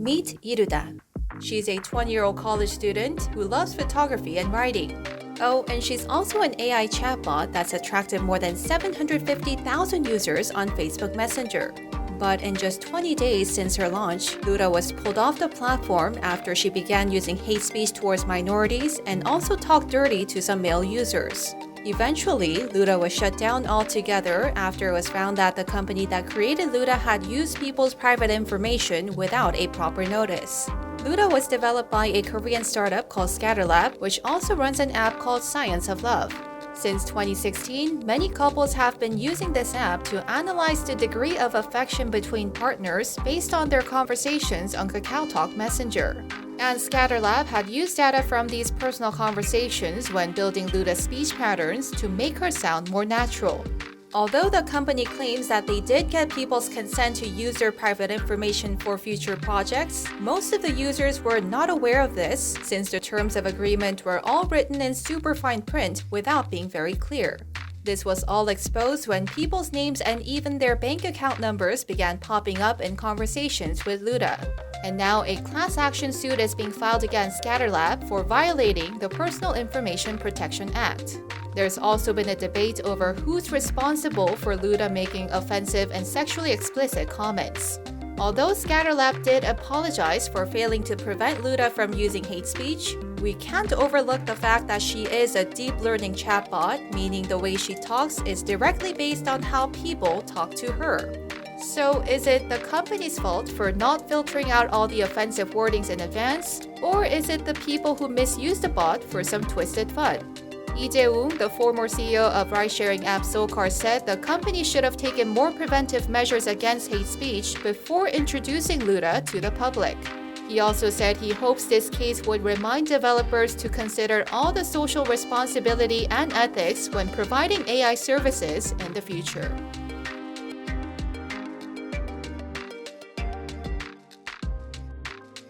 Meet Iruda. She's a 20-year-old college student who loves photography and writing. Oh, and she's also an AI chatbot that's attracted more than 750,000 users on Facebook Messenger. But in just 20 days since her launch, Luda was pulled off the platform after she began using hate speech towards minorities and also talked dirty to some male users. Eventually, Luda was shut down altogether after it was found that the company that created Luda had used people's private information without a proper notice. Luda was developed by a Korean startup called Scatterlab, which also runs an app called Science of Love. Since 2016, many couples have been using this app to analyze the degree of affection between partners based on their conversations on KakaoTalk Messenger. And Scatterlab had used data from these personal conversations when building Luda's speech patterns to make her sound more natural. Although the company claims that they did get people's consent to use their private information for future projects, most of the users were not aware of this since the terms of agreement were all written in super fine print without being very clear. This was all exposed when people's names and even their bank account numbers began popping up in conversations with Luda. And now a class action suit is being filed against Scatterlab for violating the Personal Information Protection Act. There's also been a debate over who's responsible for Luda making offensive and sexually explicit comments. Although Scatterlab did apologize for failing to prevent Luda from using hate speech, we can't overlook the fact that she is a deep learning chatbot, meaning the way she talks is directly based on how people talk to her. So is it the company's fault for not filtering out all the offensive wordings in advance? Or is it the people who misuse the bot for some twisted fun? Lee Luda, the former CEO of ride-sharing app Socar, said the company should have taken more preventive measures against hate speech before introducing Luda to the public. He also said he hopes this case would remind developers to consider all the social responsibility and ethics when providing AI services in the future.